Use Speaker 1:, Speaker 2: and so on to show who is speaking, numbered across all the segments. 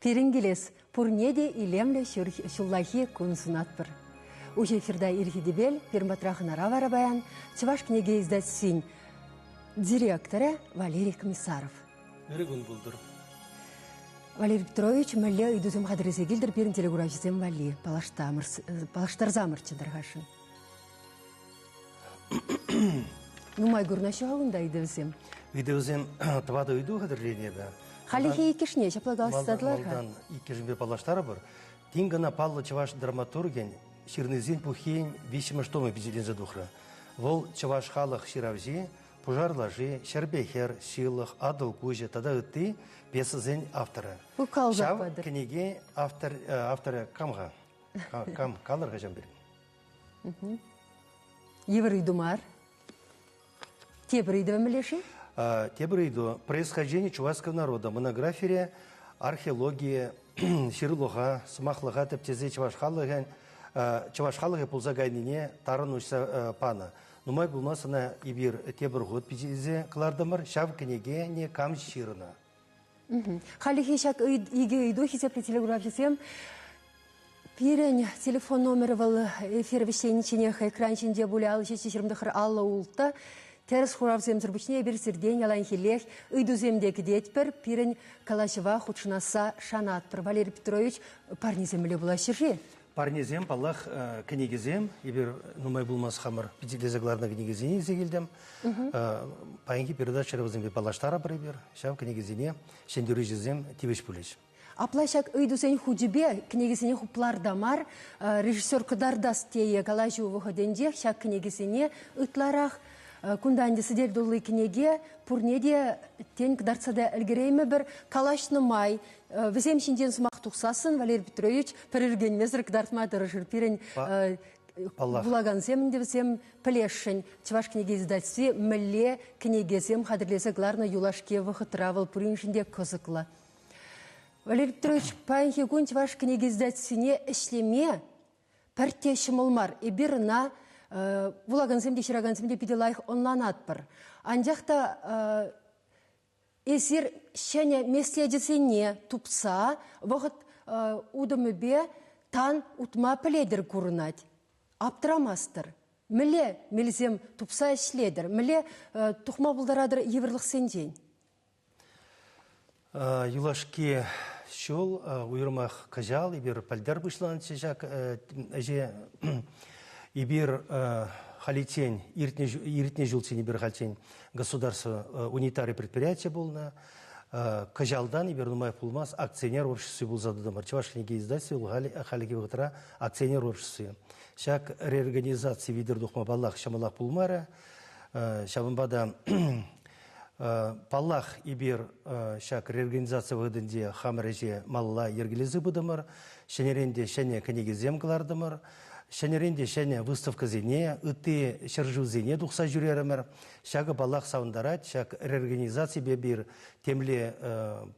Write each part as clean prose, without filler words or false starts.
Speaker 1: Перенгелес, пурнеде илемле шуллахи кунсунатпыр. Уже эфирда ирхидебел, перматрахын аравара баян, Чуваш книге издатсин директора Валерий Комиссаров.
Speaker 2: Өрігін бұлдыр.
Speaker 1: Валерий Петрович, мәлі үйдізім қадыресе келдір, берін телегуражызем вали, палаштар замырчындар Нумай гурнашу ауында үйдізем.
Speaker 2: Үйдізем тұвады үйді қадырлене бә.
Speaker 1: Халихи икешне, шаплагалыстадылар.
Speaker 2: Малдан икешінбе палаштары бар. Тингана Павло Чуваш драматурген, ширнызен пухен вишіміштомы бізелен задухра. Вол Чуваш халық ширавзи, пожарлажи, шарбехер, силах, адыл кужа, тада үтті пьесазен автора. Шав книге авторы камға, калырға жан берем.
Speaker 1: Еврей думар. Тебрейді вәмілеші?
Speaker 2: Тебрейду происхождение чувашского народа. Монография, археология, ширлуға, смахлыға тәптезе чувашхалығы пулзагайнине тарын ұшса пана. Нумай бұлмасына ибір тебір ғод пизезе қылардымыр, шав книге не кам ширына.
Speaker 1: Халихи шак иге үйду хизеплі телеграфисем. Пирен телефон номері вал эфир вещениченех экранчинде бұлі алы шешірімдіқыр алла ұлтта. Терес хуравзем зірбүшіне бір сірден ялан хилех үйдуземдегі детпір пирен калашыва худшынаса шанатпыр. Валерий Петрович парнеземілі бұла шыржи?
Speaker 2: Парнезем, паллах книгезем, ибір нумай бұлмас хамыр петелезегларына книгезене зегелдем. Паенги передачарыбызым палаштара бір ибір, шав книгезене, шендері жезем тивеш пулеш.
Speaker 1: Аплашак үйдузен худебе книгезене хуплар дамар, режиссер кыдардас тее калашы выходендех, шак книгезене ытларах, Кунданде сидер долы книге, пурнеде тень кдарцада әлгерейме бір калашны май. Візем шинден сумақ тұқсасын, Валерий Петрович, пірірген мезір кдартма дырышыр. Пирен булаган земінде візем пілешшін. Чуваш книге издатсы мүлле книгезем қадірлесі гларна юлашке вғытыравыл пұриншінде көзіқлы. Валерий Петрович, паянхи күн чуваш книге издатсыне ішлеме пәрте шымылмар. Ебіріна Булагансемде, шырагансемде пиделайх онланатпыр. Анжақта эсир шәне месседесене тупса, вғыт удымыбе тан утма піледір көрінат. Аптырамастыр. Міле мелзем тупса ішледір. Міле тұқма бұлдарадыр евірлік сенден.
Speaker 2: Юлашке шол уйырмақ кажал, ебір пәлдер бұшланшы жақ әже Ибир халитень, иртне жылтень, ибир халитень государство унитарное предприятие был на Кажалдан, ибир Нумаев Пулмас, акционер общества был зададом. Чуваш книги издательства, халики вгатра, акционер общества. Шак реорганизации видер духма Баллах, Шамалах Пулмара, Шамбада Паллах ибир шак реорганизация выгоденде хамреже малла ергелезы будамар, шенеренде шене книги земглардамар, шенеренде шене выставка зене, ыты шаржу зене духса жюреремер, шага Баллах саундарат, шак реорганизация бебир темле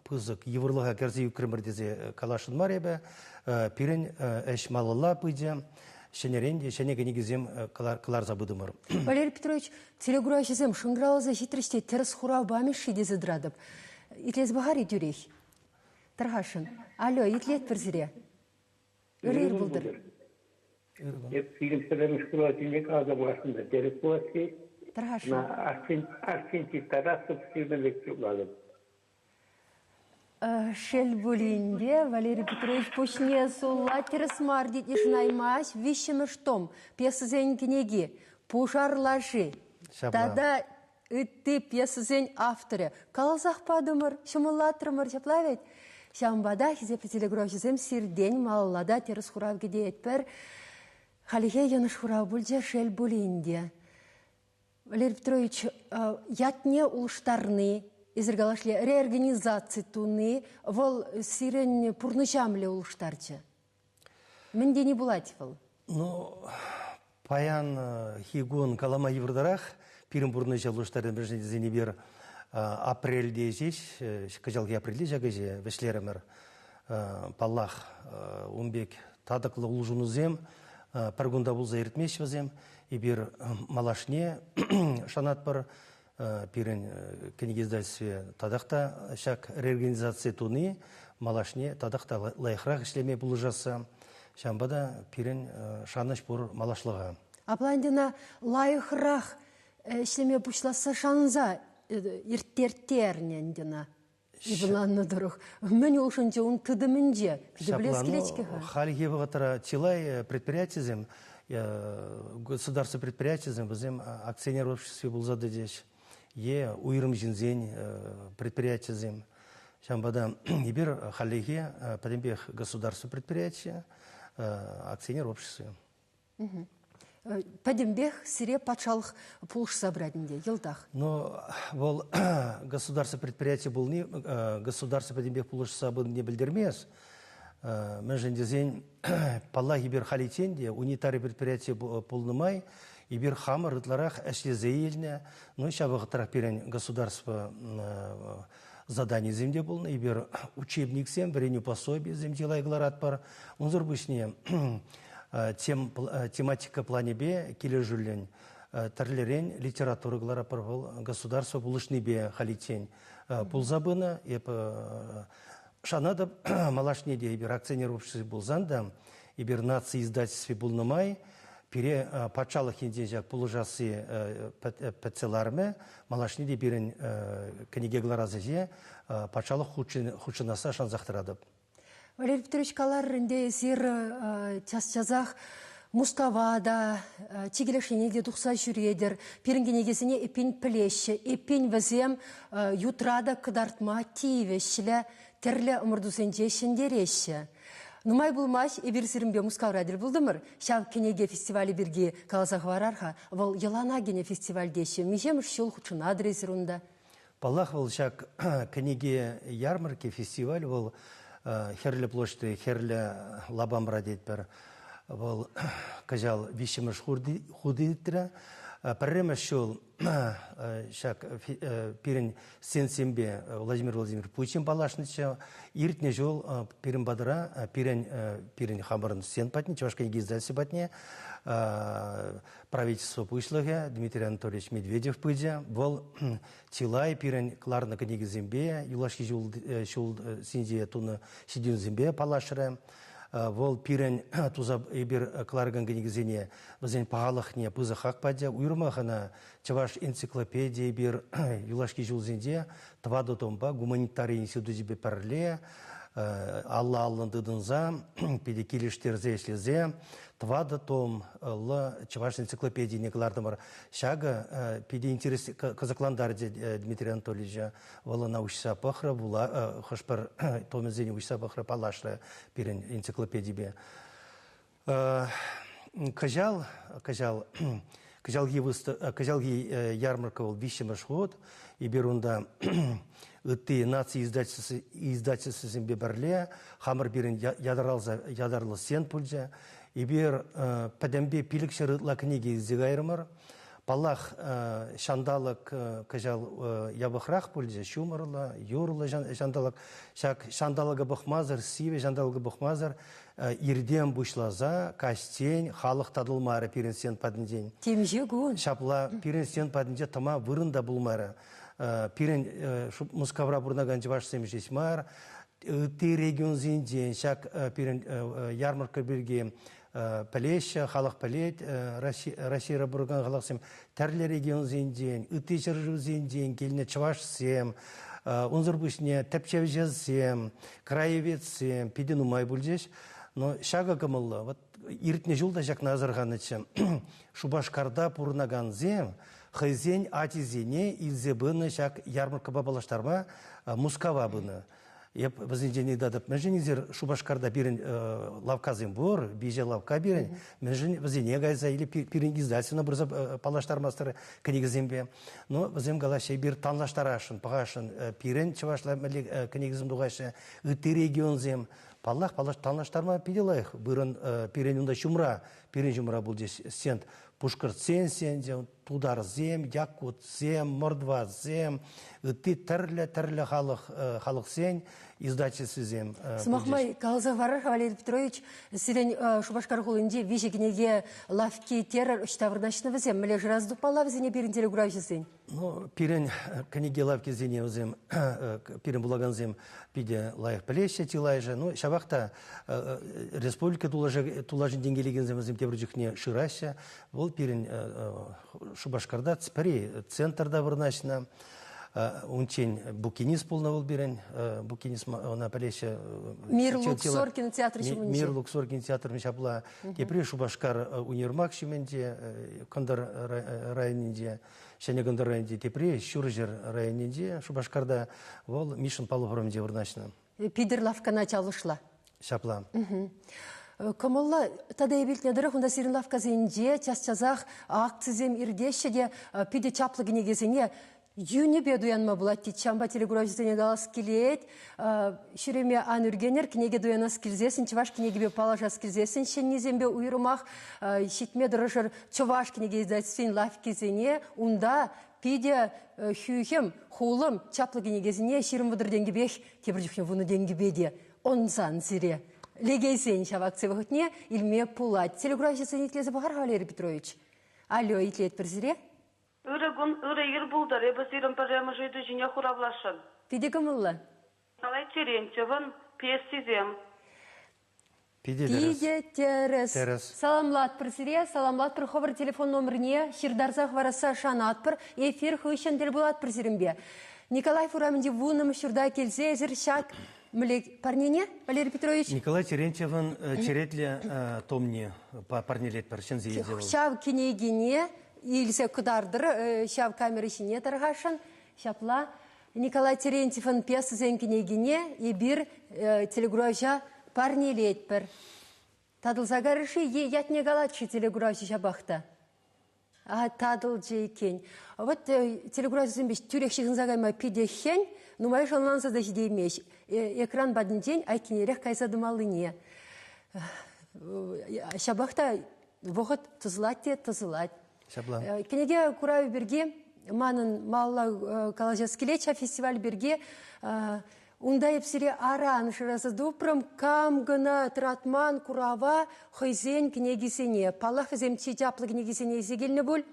Speaker 2: пызык еврлыга керзе юкремердезе калашын маребе, пирен эш малла пыйде. Шенеренде, шене книгезем калар забыдымыр.
Speaker 1: Валерий Петрович, телегурашызем шыңгыралызы житріште теріс хурау бамеші дезі дырадып. Итлез бағар етюрейх. Тархашын. Алло, итлет бірзіре. Үрейір бұлдыр.
Speaker 3: Фильм сөйлеміш күлатынек азам ашында дерек боласы.
Speaker 1: Тархашын.
Speaker 3: Арсенти Тарасов фильмелек жүгладым.
Speaker 1: Шел булинде, Валерий Петрович, почне солла терес мардит ишнаймаш, вишемеш том, пьесазень книги, пушарлаши. Тада ты пьесазень авторе. Калазах падымыр, шымыллатырмыр, шаплавет. Шамбада хизепли телеграфизем сирдень маллада терес хурав гидеет пер. Халихе яныш хурав бульже шел булинде. Валерий Петрович, ятне улштарны, изергалашле реорганизации туны, вол сирен пурнычамле улштарчы. Менде не булативал.
Speaker 2: Ну, паян хигун калама еврдарах, пирим пурныча улштарын біржіне зене бер апрельде жеш, кажалги апрельде жагыже вешлеремер паллах умбек тадықлы улжунузем, паргунда булза ерітмешвазем, и бер малашне шанатпар, пирен книги издательстве тадақта шак реорганизация туны малашне тадақта лайықрақ ішлеме бұл жаса, шамбада пирен шаныш бұр малашлыға.
Speaker 1: Апландина лайықрақ ішлеме бұшласа шанза ирттертернендина. Ибыланны дұрық. Мен олшынча он тыдымынже.
Speaker 2: Халиге бұғатыра тилай предприятиязем, государство предприятиязем, бізем акционер обществе бұл зады деш. Уйрым жинзень предприятиязем. Шамбада ибір халиге подембех государство предприятия, акционер обществе.
Speaker 1: Подембех сире патшалық пулш собрадінде, елдах.
Speaker 2: Но бұл государство предприятия бұл не, государство подембех пулш собрадын не білдермес. Мен жендезен палла ибір халитенде унитарий предприятия полнымай, ибір хамыр ытларақ әшлезе еліне, но шабығытырақ берен государство задание земде был, ибір учебник сем, біреню пособие земделай гларат пар, унзыр бішне тематика плане бе келе жүрлен тірлерен литература глара пар был, государство булышны бе халитен пулзабына, шанада малашнеде ибір акционер обществе был занда, ибір нации издательстве был намай, пере патшалық енден пулыжасы пәтселарме, малашнеде берін кенеге гларазыже патшалық худшынаса шанзақтырадып.
Speaker 1: Валерий Петрович Каларрынде сир час-чазақ Муставада, тигелешенеде тұқса жүредер, перінгенегесіне эпен пілеші, эпен візем ютрада кыдартма тиевешілі, терлі ұмырдусенде шендереші. Нумай булмаш эбирсиримбе мускаврадыр булдымыр. Шав кенеге фестивалі бірге каласақ варарха, вол елана гене фестивальдеші. Межем шыл хучын адресір онда.
Speaker 2: Паллах вол шак кенеге ярмарке фестиваль, вол херлі площади, херлі лабамра дейдбір. Вол кажал вишемыш худидтіра. Парремеш шыл шак пирен сенсембе Владимир Владимирович Путин палашныча, иртне жол пирен бадыра, пирен хамырын сен патне, чавашка егиздальсы патне, правительство пышлыге, Дмитрий Анатольевич Медведев пыдя, был тилай пирен кларна книги зембе, юлашки жол синде туны сидин зембе палашыра, вол пирен туза ибир кларган генегзене вазен пагалахне пызахак падя уйрмахана чаваш энциклопедия бир юлашки жулзенде твадо томба гуманитарий институт жибе парле алла алландыдынза педикилиштерзе ешлезе твадо том л чаваш энциклопедии неглардамар шага педи интерес казакландар Дмитрий Анатольевич вала научса пахра була хашпар томезене учса пахра палашра пирен энциклопедии кажал ярмарка был вишемаш год и берунда ты нации издательство зембе барле хамыр бирен ядарлы сен пульза и бер падембе пилик шарытла книги издегайрмар паллах шандалык кажал ябахрах пульза шумарла юрла шандалык шандалыга бахмазар сиве шандалыга бахмазар ирдем бушлаза кастень халық тадылмары пирен сен падынден
Speaker 1: Темже гон
Speaker 2: шапла пирен сен падынде тама вырында булмары пирен мускавра бурнаган жваш семжесмар ты регион зинден шак пирен ярмарка бирге палеща халық палет Россия бурган халық сем тәрле регион зинден ыты жыржу зинден келіне чваш сем унзыр бушне тәпчевжез сем краевец сем пиден умай бульдеш но шага гамылла вот иртне жулда жак назарганычы Шубашкарда пурнаган зем хайзень атизене изебыны шак ярмарка бабалаштарма мускава быны. Еп вазинжени дадып мәженизер Шубашкарда бирен лавказым бор, биже лавка бирен, мәжен вазине гайза или пирен издательно бурза палаштармастыры книгизембе. Но вазим галашай бир танлаштарашын, пагашын пирен чавашла книгизм дугайшы, ыты регион зем. Паллах танлаштарма пиделайх, бырын пирен унда шумра, пирен жумра был здесь сент пушкарцен сен, тудар зем, якут зем, мордва зем, ты терле халық сен, издательство зем.
Speaker 1: Смахмай, Калзавар Валерий Петрович, сиден Шубашкар хулынде вишекинеге лавки террор штаврнашного зем, млеж раздупала в зене пирин телеграфисен.
Speaker 2: Ну, пирин книги лавки зене зем, пирин булаган зем, пиде лайх плеща тилайжа, ну, шабахта республика тулажын денгелеген зем тебрджихне шираща, бол пирин Шубашкарда цпари центрда вырнашна. Унчень букинист полный был бирен, букинист на полесе.
Speaker 1: Мир Луксор кинотеатр еще
Speaker 2: мунчень. Мир Луксор кинотеатр меча была. Тепри Шубашкар универмаг шименде, Кондар районинде, Шене Кондар районинде, тепри Шуржер районинде, Шубашкарда вол Мишин Палухором девурначна.
Speaker 1: Пидерлавка начала шла.
Speaker 2: Шапла.
Speaker 1: Камалла тада ебилтнедері хунда сиринлавка зенде, час-чазах акцизем ирдешеде пиде чаплыгіне кезене Юни бедуянма булатти чамба телеграфисене галас келет, шереме анургенер книге дуянас килзесин, чуваш книге бе палажас килзесин, шеннизембе уйрумах, щитме дорожер чуваш книге издательствен лавки зене, унда пиде хюхем, хулым, чаплы книгезине, ширим выдыр деньги бех, тебрджухне вуну деньги беде, онсан сире. Легейсен шавакцы выхотне, илме пулать. Телеграфисене итлезе Бахар Валерий Петрович. Алло, итлет перзире?
Speaker 4: Öyle yıl buldur. Ebesirim parayımı jüydü jine huravlaşın.
Speaker 1: Pide kamılla?
Speaker 4: Alay Terentьев'ın piyesizem.
Speaker 1: Pide teres. Salamlat pırsire, salamlat pır xovır telefon номеріне, şirdarzaq varasa şanat pır, efir hışan del bulat pırsirimbe. Николай Фураминде вуным şurda келсе, зір şak, мілек парнене, Валерий Петрович?
Speaker 2: Николай Терентьев'ın черетле томни парнелет паршензе ездевал.
Speaker 1: Şav kinegine, İlse kudardır, şav kamera işine tarğaşın, şapla. Nikolay Terentьев'ın piyası zenkinegine bir telegrafya parneli etper. Tadılsa garışı yatne galatçı telegrafya şabakta. Tadılcı iken. Вот telegrafya zembеш türekşiğin zagayma pidehen, numayış onlansa da şideymeş. Ekran badın den aykinerek kaysadımalıne. Şabakta voğut tızılat. Кенеге курай берге, манын малла калажас келеча фестиваль берге, унда епсире аран шырасы дупрым кам гына тратман курава хойзен кенегесене, палах земчи жаплы кенегесене есегеліне бұл.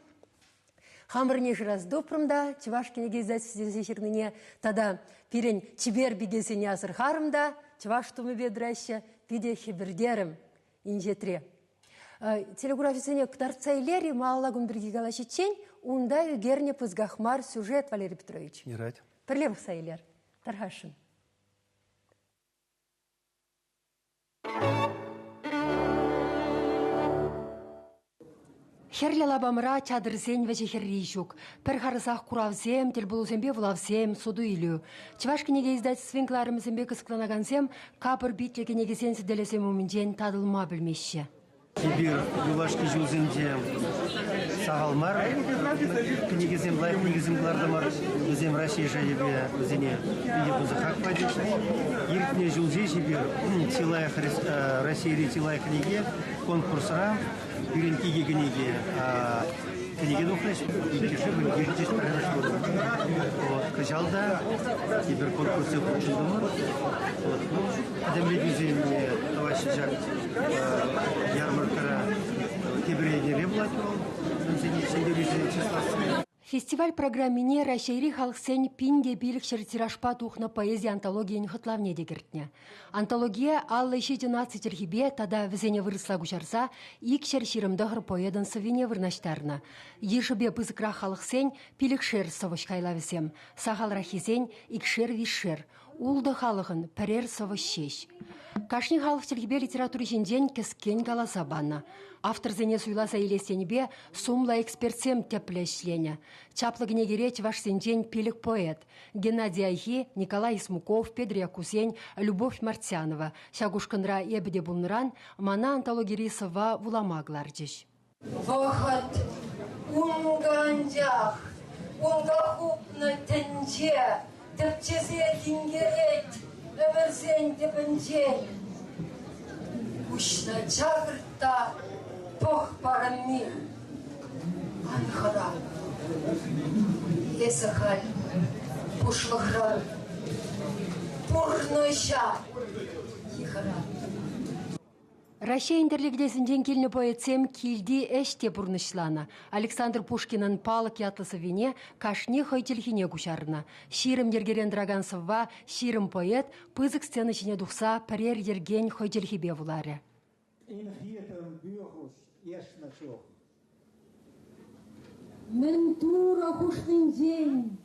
Speaker 1: Хамырне шырасы дупрымда, чываш кенеге издательстве тада пирен чибер бигесене асыр харымда, чываш тумы бедраща, пиде хебердерім инжетре. Телеграфисене ктарцайлери маллагун бірге галашичен, унда үгерне пызгахмар сюжет, Валерий Петрович.
Speaker 2: Не рад.
Speaker 1: Пірлевых сайлер. Тархашын. Херлі лабамыра чадырзен вәжі херри жүк. Пір қарысақ құравзем, телбулузембе вулавзем, суду илю. Чывашкенеге издательствен кларымызембе кысқланагансем, капыр битлегенеге сенсіделесем умінжен тадылма білмеші.
Speaker 2: Ибир юлашки жүзінде сағалмар, книгізем лайық, книгізем глардамар, өзем Россия жайыбе, өзене үйде бұзы қақ падеш. Еркіне жүлзе жібір, Россия тилай книге, конкурсыра, үйренкеге книге, книге дұқлеш, үйкеші бұл ертеш пәрәміш болды. Кажалда, ибір конкурсы құлшылдымыр. Адамлет өземіне таваши жақ ярмаркара кебірейдере болады.
Speaker 1: Фестиваль программине Рашейри халықсен пинде билікшір тиражпа тухна поэзия антологияны хытлавне дегіртне. Антология аллы 16 терхибе тада візене вырысла күшарса, икшер ширымдығыр поэдан сывене вырнаштарына. Ешібе бызықра халықсен пилікшер савышкайлавесем, сағал рахизен икшер вишшер. Улды халығын пәрер савышшеш. Кашни халық терхибе литературы жінден кескен галаса банна. Автор зене суйласа елесенебе сумла экспертсем теплешлене. Чаплыгіне кереч ваш сенжен пилік поэт. Геннадий Айхи, Николай Смуков, Педри Акусень, Любовь Мартянова. Шагушканра ебеде булныран, мана антологири сава вуламаглардыш.
Speaker 5: Вахат унгандях, унгахупна тенже, тепчезе дингерет, леверзен тепенжен. Ушна чагырта, Бог парами, Анхара. Есахаль. Пушлахран. Пурныша. Ихара.
Speaker 1: Россия интерлигдесінден келіні поэтсем килди әште бұрнышлана. Александр Пушкинын палық ятлысы вене кашне хойтелхине күшарына. Ширым ергерен драгансыва, ширым поэт пызык сцены жіне дұқса пәрер ерген хойтелхибе вулары.
Speaker 5: Мен тура хушнын день,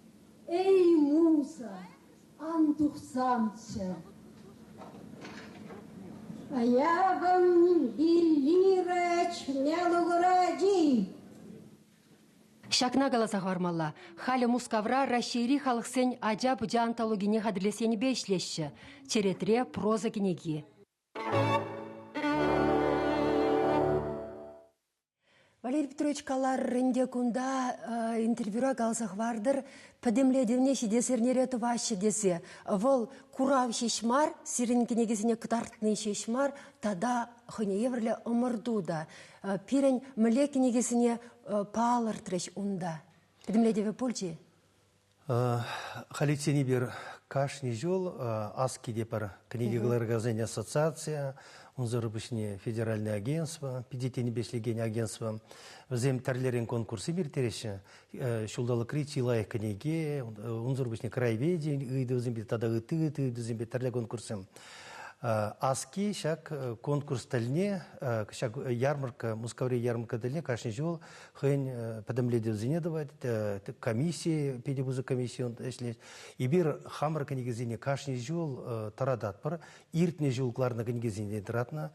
Speaker 5: эй муза, антухсамча. А я вам Иллирач Лялугради.
Speaker 1: Шакна галаса хармалла. Халі мускавра Рашири халықсен ажа-бұжа антологине қадірлесені бешлеші. Черетре проза кенеги. Валерий Петрович Калар кунда интервьюра галсах вардыр, подемледевне шедесернере тывашы десе. Вол курав шешмар, сирен кенегесіне кытартны шешмар, тада хыне еврле омырдуда. Пирен мле кенегесіне палыр треш унда. Подемледеве пульчи?
Speaker 2: Халитсени бир кашни жол, аски депар книгигаларгазен ассоциация, Унзорбышне федеральное агентство, 5-5 агентство, взаим тарлерин конкурсы бир тереші, шулдалы кричи лайық книге, Унзорбышне краеведи, ыйды взаим тада ыты взаим тарле конкурсы. Аски шак конкурс тальне, шак ярмарка, мускавре ярмарка тальне, кашни жол, хэнь подамледи взине давать, комиссии, педибузы комиссии, и бир хамар книгезине кашни жол тарадат пар, иртне жол кларна книгезине дратна,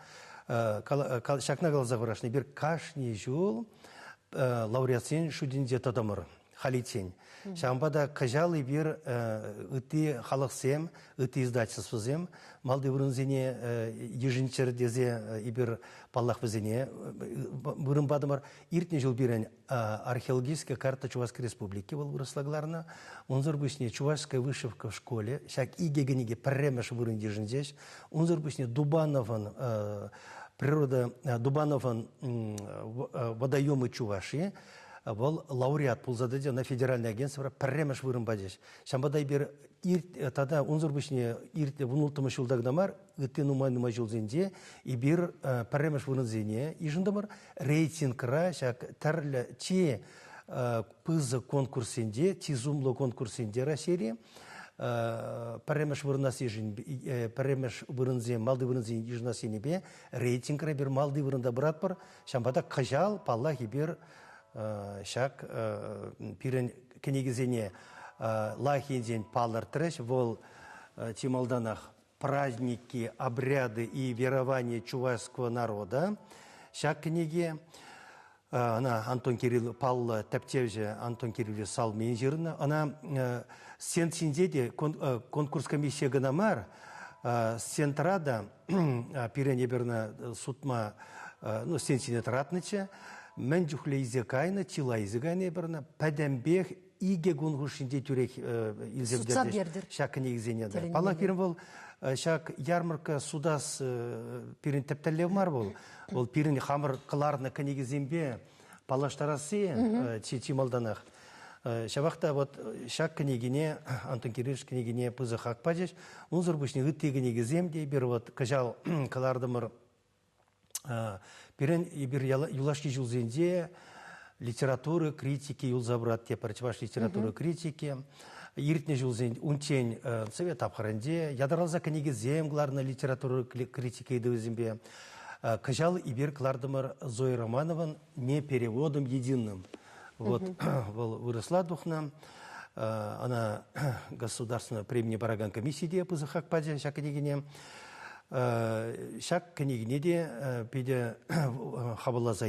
Speaker 2: шакна галза варашны, бир кашни жол лауреатсен шудинзе тадамыр. Халитсен. Шамбада кажалы бир ыты халықсем, ыты издательствозем, малды вырынзене ежинчердезе ибир паллах візене. Вырын бадымар иртне жыл бирен археологическая карта Чувашской республики был вырыслагларына. Унзор бышне чувашская вышивка в школе, шак игегениге премеш вырын ежинзеш. Унзор бышне Дубанован природа, Дубанован водоемы Чуваши. Был лауреат пулзадыде на федеральное агентство премеш вырын бадеш. Шамбадай бир тада унзор бышне ирте вунултымы шулдагдамар, ыты нумайнума жулзенде, и бир премеш вырын зене, и жындамар рейтингра, шак тарля че пызы конкурсенде, тизумлы конкурсенде России, премеш вырынасы жин, премеш вырынзе, малды вырынзе ежнасы небе, рейтингра бир малды вырында брат бар, шамбада кажал, паллахи бир шак пирен книгизене лахинзен палар треш, вол тималданах праздники, обряды и верования чувашского народа. Шак книги она Антон Кирилл Палла Таптевже Антон Кирилл Салмин жирна. Она сенсиндеде конкурс комиссия ганамар сентрада пирен еберна сутма ну сенсинет ратныча. Мен жүхле изекайна, чила изекайна берна, падамбех иге гунгушинде түрек илзебдердеш. Шак негізенеді. Пала пирен бол, шак ярмарка судас пирен тептелев мар бол. Ол пирен хамыр қыларына книгізенбе палаштарасы чималданақ. Шабақта вот шак книгине, Антон Кириллович книгине пызы хак падеш, унзыр бушне гытты книгіземде, бір вот кажал қылардымыр Пирен ибир юлашки жулзенде литературы, критики, юлзабрат, те парчеваш литературы, критики, иртне жулзен, унчень совет абхаранде, ядаралза книги земгларна литературы, критики и дывзембе. Кажал ибир клардымар Зои Романован не переводом единым. Вот, выросла духна, она государственная премия Бараган комиссии депоза хакпадя, ша книгине. Шак книгине де пиде хабалаза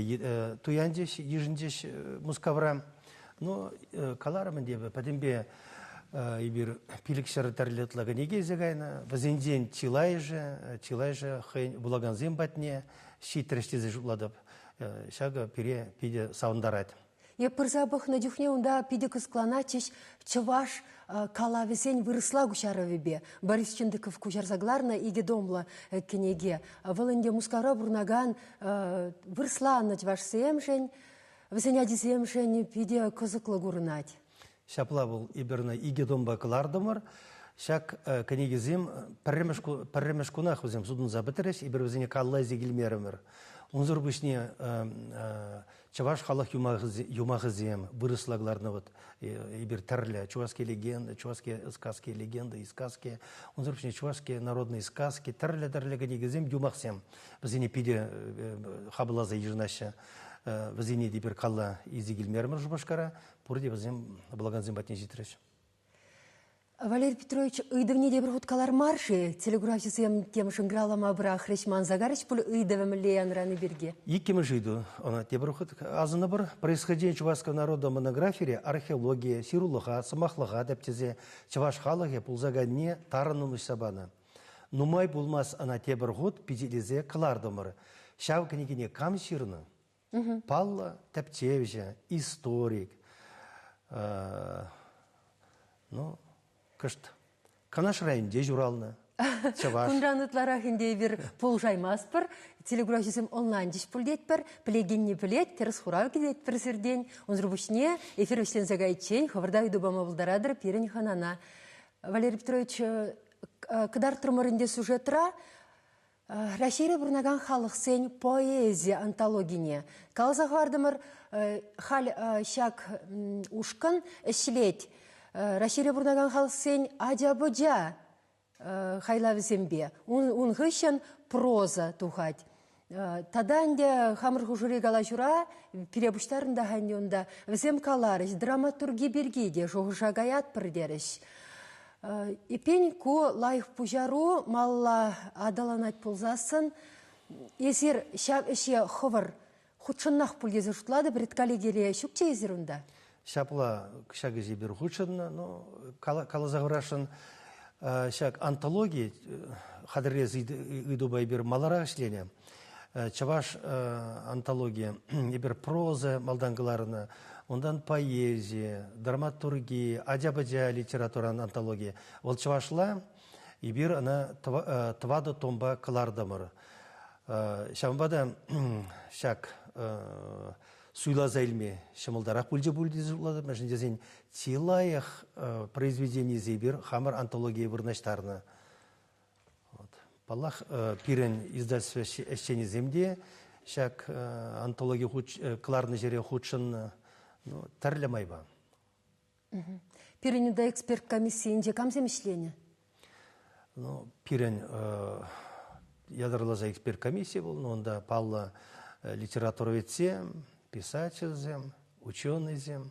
Speaker 2: туяндеш, ежіндеш мускавра. Но каларамын дебі, падембе ибір пилікшары тәрлетлігі неге зегайна. Вазенден чилайжы хайн булаганзем батне, шийтіріштезі жуладып. Шага пире пиде саундарайд.
Speaker 1: Епырзабых на дюхне унда пиде кыскланачеш чываш калавесень выросла гушаровебе. Борис Чендыков кушарзагларна иге домла кенеге. Вылынде мускара бурнаган выросла на чваш семжень. Візен адизем шәне пиде кызыклы көрінады.
Speaker 2: Шапла бұл иберна игедомба кылардымыр. Шак кенегизем пәрремеш кунах өзем судын забытереш, ибер өзіне калла зегілмерімір. Унзыр бішне чаваш халық юмағызем, вырыслагларны вот ибер тәрлі, чувашские легенды, чувашские сказки, легенды и сказки. Унзыр бішне чувашские народные сказки, тәрлі кенегизем юмақсем. Өзіне пиде хабылаза ежінашы. Візіне дебір қалла изегілмерімір жұбашқара, бұрде бізем благанзем батне жетіреш.
Speaker 1: Валерий Петрович, ыйдывне дебір хуткалар марши, телеграфисем тем шынгралама брақ Речман Загарыч бұл ыйдывым леян раны берге.
Speaker 2: Еккемі жиду, дебір хут азыны бір происхождение чувашского народа монографире археология, сирулыға, самахлыға дәптезе чуваш халығы пулзаганне тарынымыш сабаны. Нумай булмас ана тебір хут пиделезе кылардымыр. Шау кенегене кам ширыны? Палла Тәптевжа, историк, кышт, канаш районде журалны, чаваш.
Speaker 1: Күнжанытлара хінде бір полжаймас бір, телеграфисем онлайн деш пүлдет бір, білегенне білет, теріс хурау кедет бір сірден, онзыр бұшне, эфир өшлен загайчен, хаварда үйдубама бұлдарадыр, перен ханана. Валерий Петрович, кыдар тұрмырынде сюжетра, Рашире бұрнаган халық сен поэзия антологине. Калзақ вардымыр хал шак ушкан әшілет. Рашире бұрнаган халық сен адябыджа хайлавы зембе. Он ғышын проза тухать. Таданде хамыр хужури гала жура перебуштарында ханьонда візем каларыш, драматурги бергеде жоғыша гаят пірдеріш. Ипень ку лайх пужару малла адаланать пулзасын. Есер шап іше хывыр худшыннақ пулгезі жұтлады бір коллегеле шүкче езерунда?
Speaker 2: Шапла кшагы жебір худшынна, но калазағырашын шак антология хадырез үйдубай бір малара ішлене. Чаваш антология, ебір проза малдангыларына, ондан поэзия, драматургия, адябаджа литературан антология. Ол чавашла, ибір ана твады томба кылардамыр. Шамбада шак суйлаза илме шамылдарақ бүлже бүлде зұлады. Мәжін дезен тилайық произведение зейбір хамыр антология вырнаштарына. Паллах пирен издательство әшчені земде, шак антология кыларны жере худшын тәрлі майба.
Speaker 1: Пирен да эксперт комиссиинде камзем ішлені?
Speaker 2: Пирен ядырлаза эксперт комиссия был, но онда палла литературоведсем, писательзем, ученыйзем.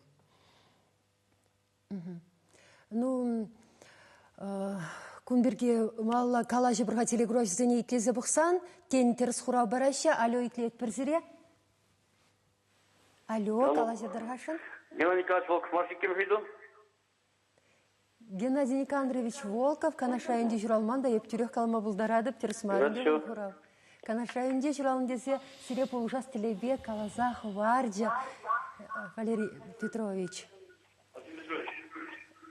Speaker 1: Күнберге малла калажы бірға телеграфизіне итлезе бұқсан, тен теріс хурау барашы, алло итлет бірзіре? Алло, калажы дырғашын?
Speaker 3: Геннадий Николаевич Волков, маршик кем жиду?
Speaker 1: Геннадий Никандрович Волков, канашайынде жүралманда ептүрек калма бұлдарадып, теріс марынде хурау. Канашайынде жүралын десе, сире полужас телебе, калазах, варджа, Валерий Петрович.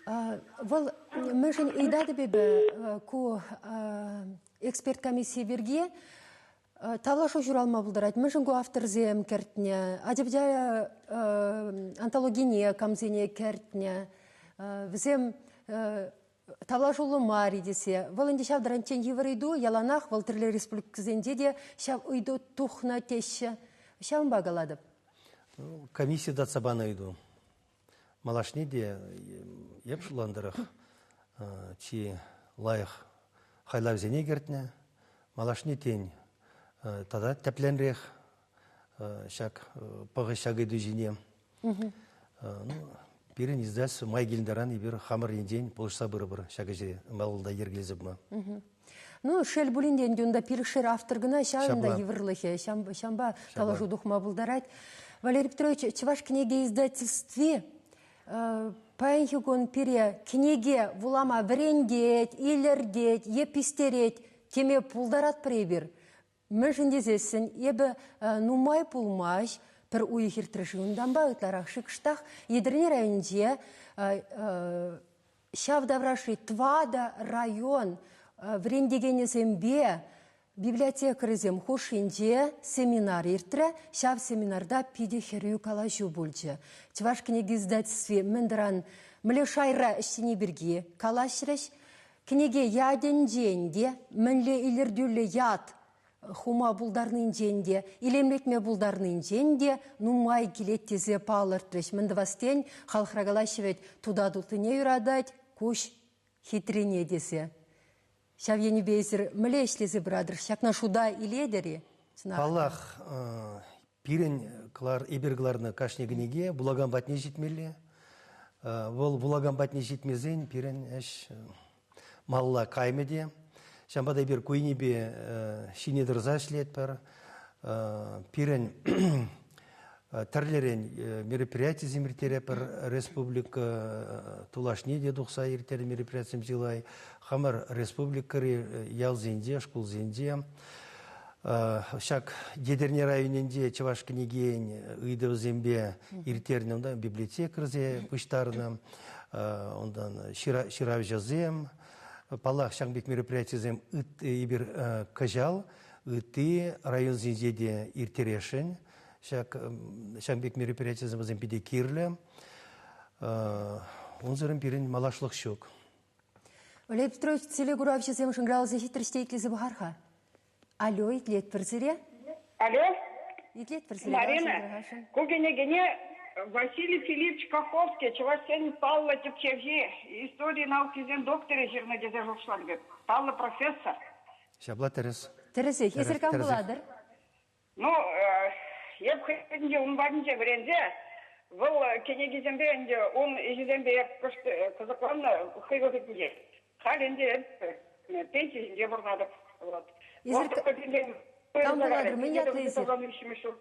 Speaker 1: Вол мәжін үйдады бебі ку эксперт комиссия берге тавлашу жүралма бұлдырайды. Мәжін ку авторзем кәртіне, адебжая антологине камзене кәртіне, візем тавлашулы мари десе. Вол енді шав дырантен евір үйду, яланақ вол түрлі республикізенде де шав үйду тухна теші. Шавын бағаладып?
Speaker 2: Комиссия да сабана үйду. Малашне де епшыландырық, чи лайық хайлавзене кертіне, малашне тен тада тәпленрек, шак пығы шағыды жіне. Берін издасы май келіндаран ебір хамыр енден болышса бұры-бұры шағы жері малылда ергілезіп ма.
Speaker 1: Шел бұлінден дюнда пирікшер авторгына шағында евірліхе, шамба талажу дұхма бұлдарайд. Валерий Петрович, чеваш книги издательстве Паинхигон пире книге вулама врендеть, илердеть, епистереть, теме пулдарат пребір. Мәжіндезесін, ебі нумай пулмаш, пір уйхер трешігіндан бағытларақ шықштақ, едіріне районде шавдавраши твада район врендегені зембе Библиотекарызем хушинде семинар иртре, шав семинарда пиде херю калажу бульче. Чувашкине издательстве мендеран млешайра штини бирги калашреш, книге яден денде, мінле илердюле яд хума булдарнын денде, илемлекме булдарнын денде, нумай келеттезе палыртреш. Мендвастен халхрагалашевет туда дултыне юрадать, куш хитрине десе. Шавьени бейсер млешлезе брадыр, шакна шуда иледери.
Speaker 2: Паллах пирен клар ибергларны кашнегінеге булаган батне жетмелі. Бұл булаган батне жетмезен пирен әш малла каймеде. Шамбада бір көйнебе шинедір зашлет бар. Пирен тәрлерен мероприятие земіртері бір республика тулашне де дұқса ертері мероприятием жылай. Хамар республикары ял зенде, школ зенде. Шак дедерне районенде Чувашкинеген ыйдыв зембе иртернемда библиотекарзе пыштарным, ондан ширав жазем. Палах шаңбек мероприятиезем ыт ибір кажал, ыты район зензеде иртерешін. Шаңбек мероприятиезем земпеде кирлі. Онзырым пирен малашлық шок.
Speaker 1: Олег Петрович, телегурав шезем шыңграл хитрштейклізі бұхарха. Алло, итлет пірзіре?
Speaker 6: Алло?
Speaker 1: Итлет пірзіре.
Speaker 6: Марина, кугене Василий Филиппович Каховский, Чувашсен Павла Тепчевье, истории науки зен докторы жерна дезе жопшлангет. Павла профессор.
Speaker 2: Шабла Терес.
Speaker 1: Тересе, хесіркан бұладыр?
Speaker 6: Ну, еп хетінде ұнбадынже біренде, бұл кенегіземде әнде, он еземде еп қызықланны хыйғы кетінде. Хал әнде пенсиясінде бұрнадық.
Speaker 1: Там бұладыр, мен ятлы езір.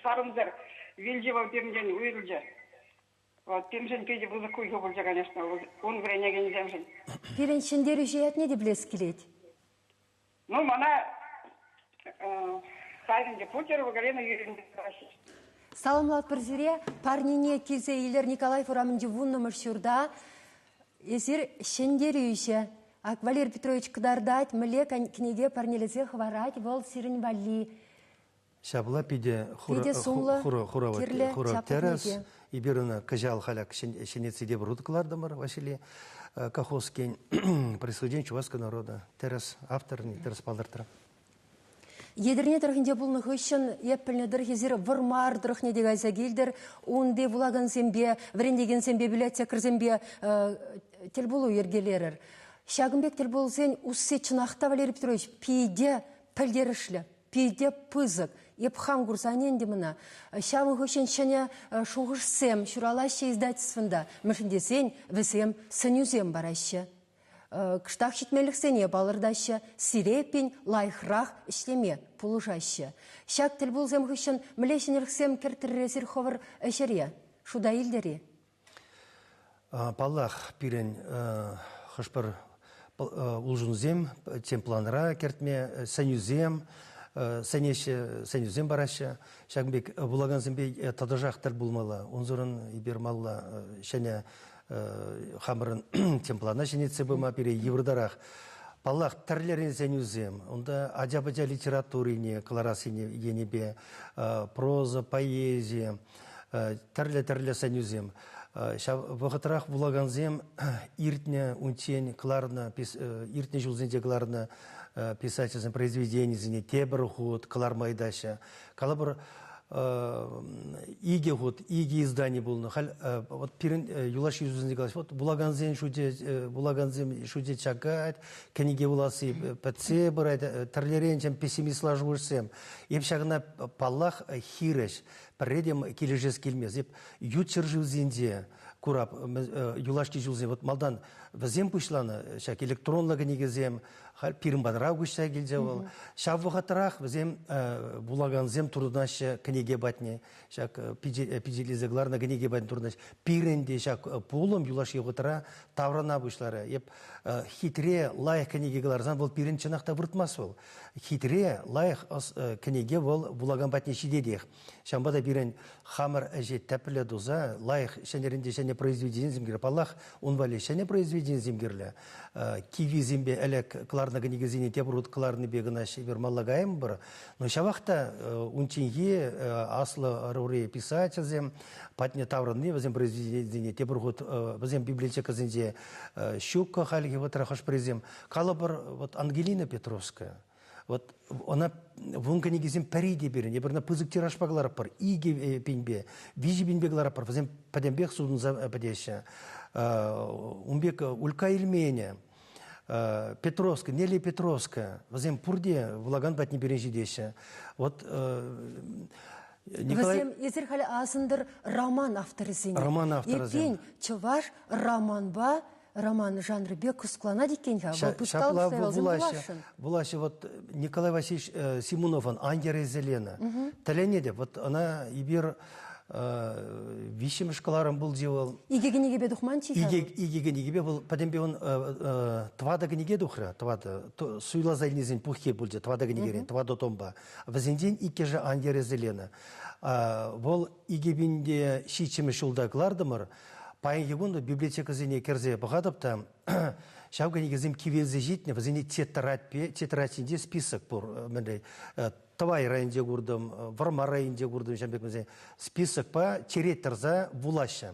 Speaker 6: Сарымзар, Вильжева берінден өйілді. Темжен пейде бұзы көйгі болжа, конечно, он біренеген земжен.
Speaker 1: Пирен шендері жият не де білес келет?
Speaker 6: Ну, мана хайрынде Путерова Галина Юрьевна.
Speaker 1: Саламлат пірзіре, парнине келсе елер Николай Фурамынде вунны маршурда, езір шендері үйше. Ак Валерий Петрович кыдардать, мле книге парнелезе хварать, вол сирень вали.
Speaker 2: Шабла пиде хурава терес, иберына кажал халяк шенециде брудклардамар, Василий Каховский, происхождение чувашского народа. Терес автор, терес палдартра.
Speaker 1: Едерне дырхинде булны хыщын, еппілні дырхизір вырмар дырхне дегайза келдір, онде булаган зембе, врендеген зембе, библиотекар зембе тел булу ергелерір. Шагымбек тел болсен, уссе чынақта, Валерий Петрович, пейде пілдерішлі, пейде пызык, епхан курсанен деміна. Шағын хөшен шәне шуғышсем, шуралашы издательствында, мүшіндесен, візем, сынюзем барашы. Кыштақ шетмеліксене балырдашы, сирепен, лайхрақ ішлеме пулышашы. Шаг тел болсем хөшен, мілешінеріксем кертірресір ховыр әшере, шуда елдері.
Speaker 2: Паллах пирен хышпыр улжунзем, темпланра кертме, сәнюзем, сәнюзем барашы. Шагымбек булаганзембе тадажақтар болмалы. Онзырын ибер малла шәне хамырын темплана шенетсе бұма бере евродарақ. Паллах тәрлерін сәнюзем. Онда адя-бадя литературине, кларасыне енебе, проза, поэзия, тәрле сәнюзем. Вағытырақ булаганзем иртне унтен кларна, иртне жылзенде кларна писательским произведением, тебір ход, клар майдаша. Калабыр иге ход, иге издание был. Вот пирен юлаш юзенде галаш. Вот булаганзем шуде чакать, книги уласы пәтсе бұрайды, тірлерен чем пессимистлар жуырсем. Епшағына паллах хиреш. Парредем кележес келмез. Ютчер жылзенде, курап, юлашки жылзен. Вот малдан візем пұшланы, шак электронлығы негізем, пирін бадыра күшті келде ол. Шав вғатырақ візем булаганзем тұрдынашы книге батне, шак пиделезегларына книге батне тұрдынашы. Пиренде шак полым юлашки вғатыра таврана бұшлары. Хитре лайық книгегаларзан бұл пирен чынақта вұртмас ол. Хитре лайық книге бұл булаган батне шидедех. Шамбада бирен хамыр әже тәпілі дұза, лайық шәнерінде және шәне произведение земгер. Палах он вали шәне произведение земгерле. Киви зембе элек кларнага негізіне тебрут кларны бегіна шебер маллагаем бір. Но шавахта унчинге аслы руре писатель зем, патне тавраны, возем произведение тебрут, возем библиотека зенде щука халиги вот рахаш презем. Калабр вот Ангелина Петровская. Вот она вон книгизем париде берен, я берна пызык тираж паглар пар, иге пинбе, вижи пинбе глара пар, возем падембек судун за падеща, умбек улька ильменя, Петровская, Нелли Петровская, возем пурде влаган патни бережи деща. Вот
Speaker 1: Николай... Возем езерхали асындыр роман авторы зене.
Speaker 2: Роман авторы зене.
Speaker 1: Епень чуваш романба роман жанры бек кускулана дикеньга.
Speaker 2: Шапла Булаще, вот Николай Васильевич Симонов, Андера Зелена. Таленеде, вот она ибир вишим шкаларом был делал.
Speaker 1: Игегенегебе духман чиха?
Speaker 2: Игегенегебе был, подембе он твада генеге духра, твада, суйла зайнизен пухе будет, твада генегерен, твада томба. Возенден икеже Андера Зелена. Вол игебинде щичеме шулда глардамар, Паян егунду библиотека зене керзе бахадапта, шавгани зем кивелзе житне, возене тетрадьінде список пор, Тавай районде гурдым, Варма районде гурдым, список по череттерза вулаща.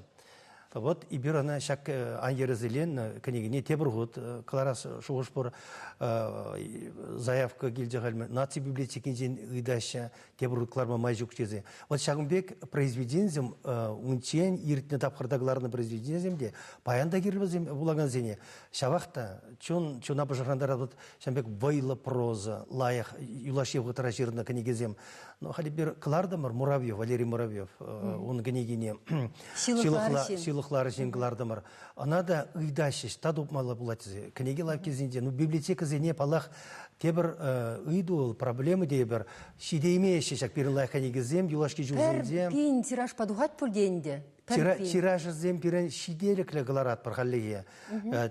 Speaker 2: Вот и бирана шак ангерезелен книгине тебргут кларас шугушпор заявка гильдегалме наци библиотекинжен ыдаща тебргут кларма майжукчезе. Вот шагымбек произведением унчен иртне тапхырдагларны произведениемде паянда кирбезем булаган зене. Шавахта чон абажахандар вот шамбек вайла проза лаях юлашев тараширна книгизем. Но хали бир клардамар Муравьев, Валерий Муравьев, он книгине Силухлары жеңгілардымыр. Она да ыйдашыш, тадуп мала булатызе. Книги лавкезінде, ну библиотека зене палах тебір ыйдуыл проблемы дейбір. Шидеймейші шак берін лайқа негізем, юлашки жүзінде.
Speaker 1: Пер пейін тираж падуғат пүрденде.
Speaker 2: Тираж зем берін шиделіклі ғыларат бір халлеге.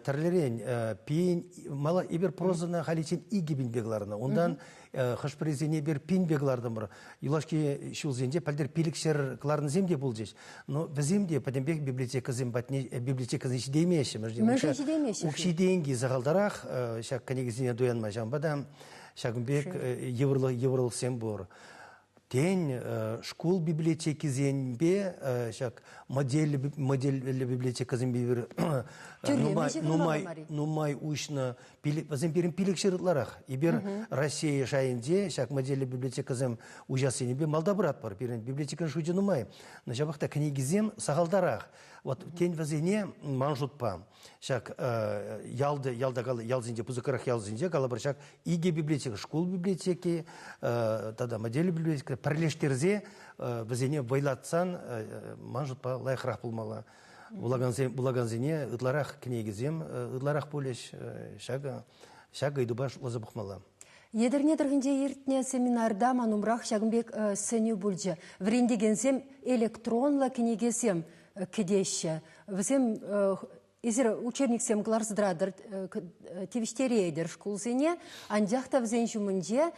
Speaker 2: Тірлерен пейін, мала ебір прозына халичен игебін бегларына. Ондан хашпрезене бер пин беглардымыр. Юлашки шулзенде пәлдер пилікшер қыларын земде бұл жеш. Но біземде падембек библиотека зем батне библиотека зен шидеймейші.
Speaker 1: Мүші шидеймейші.
Speaker 2: Укшидейнги зағалдарақ, шак канегізіне дуянма жамбада, шагымбек еврлық сем бұр. Тень школ библиотеки зенбе, шак модель библиотека зенбе нумай ушна воземберин пилик шерытларах. Ибер Россия шайынде, шак модель библиотека зем ужасенебе малдабрат бар. Берин библиотека шуйде нумай. На жабахта книги зем сағалдарах. Вот тень возене манжутпа. Шак ялзинде пузыкарах ялзинде калабар шак иге библиотека, школ библиотеки, тогда модель библиотека парлештерзе возене вайлатсан манжутпа лайхрах пулмала. Булаганзине ыдларах книгизем, ыдларах полеш шага идубаш лазабухмала.
Speaker 1: Едернедіргінде ертіне семинарда манумрақ шагымбек сәне бүлже. Врендегенсем электронла книгесем кедеші. Візем езір учебниксем гларздрадыр тевіштерейдер шкулзене, андяқта візен жүмінде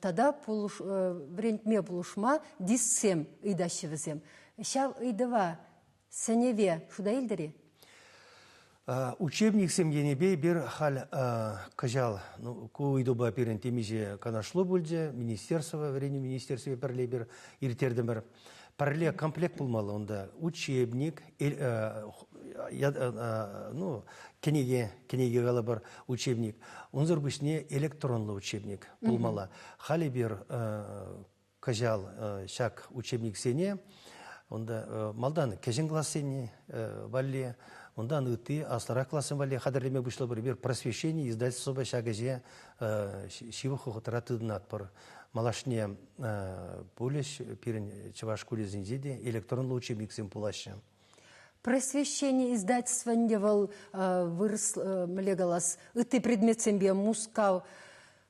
Speaker 1: тада врендме бұлышма диссем ыдашы візем. Шав ыдыва сәневе шуда елдері?
Speaker 2: Учебник семьенебе бир хал кажал, ну куйдуба перен темиже канашло бульде, министерство министерстве парле бир иртердемер. Парле комплект булмалы онда учебник, ну книги галабар учебник. Онзор бишне электронлы учебник булмала. Хали бир кажал шак учебник сене, онда малдан кежен класс сене валле. Ондан ыты аслара классын вале хадарлеме вышло бір просвещение издательство шагаже шивы хохотара тыдынат пар малашне полеш пирен чаваш кулезинзеде электронлы учебниксен пулаще.
Speaker 1: Просвещение издательства не был вырос млегалас ыты предметсембе мускал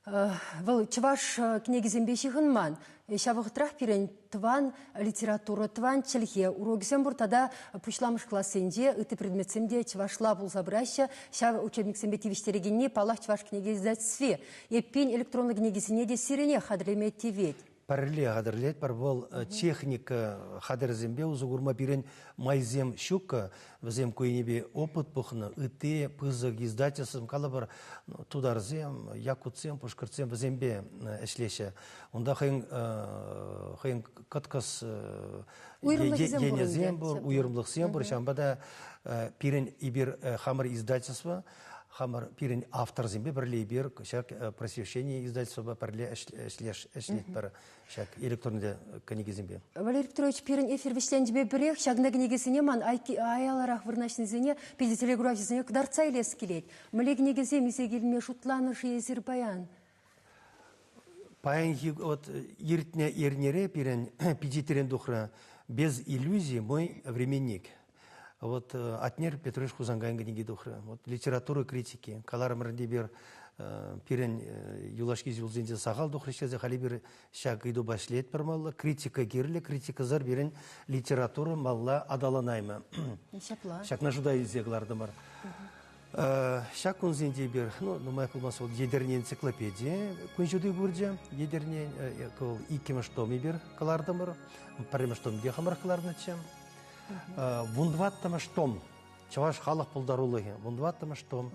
Speaker 1: вал чаваш книги зембещихынман. Шавықтырақ пирен тван литература, тван челхе. Урогисем буртада пушламыш классенде, ыты предметсемде чавашла был забраща, шав учебниксембе тивиштерегенне, палах чаваш книги издательстве. Еппен электронный книгисине де сирене хадлеме тивет.
Speaker 2: парле хадырлет, бар бол техника хадырзембе, узугурма бирен майзем щука, взем куенебе опыт бухна, ите, пызык, издательством, калабар тударзем, якутсем, пушкарцем, взембе эшлеше. Онда хайын каткас енезем бур, уйрымлық сем бур, шамбада пирен ибир хамар издательство, хамар пирен автор зембе бірле бер шак просвещение издательства бірле эшлет бар шак электронды книги зембе.
Speaker 1: Валерий Петрович, пирен эфир вишленжбе бірек, шагна книгесіне ман аяларах вырнашнызене, пизи телеграфисіне кдарца илес келет. Мле книгезе мисе келме шутланыш езір баян.
Speaker 2: Паян вот иртне ернере пирен пидитерен духра без иллюзий мой временник. Вот Атнер Петрович Хузангайн книги духра. Вот литературы критики. Калармырде бер пирен юлашки зюлзенде сагал духрышезе халибер шак иду башлет пермалла. Критика герле, критика зар берен литература малла адаланайма. Шак нажуда изегларды бар. Шак унзенде бер, ну май пулмас ол едерне энциклопедия. Күнжуды бурджа, едерне кол икемаштоми бер каларды бар. Паремаштом дехамар каларны чем. Вундваттамаштом, чаваш халық пулдарулығы, вундваттамаштом,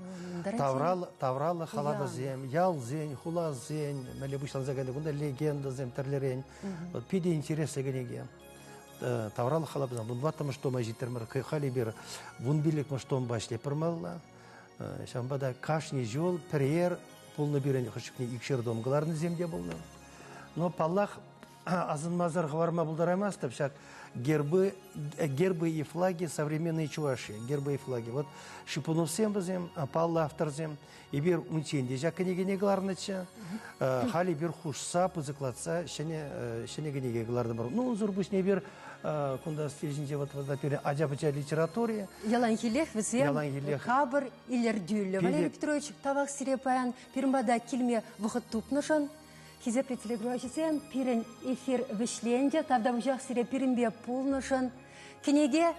Speaker 2: тавралы халада зем, ял зен, хула зен, мәле бұшлан заганы, бұнда легенда зем, тәрлерен, пиде интересы генеге. Тавралы халада зем, вундваттамаштом ажиттермір, қали бір вундбилік маштом башле пірмалла, шамбада кашни жол, перьер, пулны бірен, қышықне икшердом ғыларны земде болны. Но паллах азын мазар ғварма бұлдарамастып, шак гербы и флаги современной Чувашии. Гербы и флаги. Вот Шипунусем бізем, Палла авторзем, и бир унченде жакенегене гларныча, хали бир хушса, пызыклатса, шенегенеге гларды бар. Ну, зурбушне бир, кунда стержинде вот аджапыча литературе.
Speaker 1: Яланхилех візем, хабыр илердюлі. Валерий Петрович, тавақ сирепаян, пирмбада килме вұхыт тупнышын, Хизепли телеграфисен пирен эфир вишленде, тавда мжах сире пиренбе пулнышын. Кенеге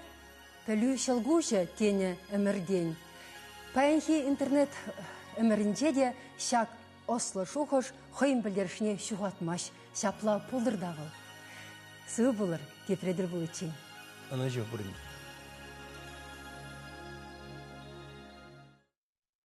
Speaker 1: пөлü шылгушы тене өмірден. Паянхи интернет өмірінде де шак ослы шухыш, хойын білдершіне шуғатмаш, шапла пулдырдағыл. Сығы бұлыр, тепредір бұл үшін.
Speaker 2: Ана жоқ бұрын.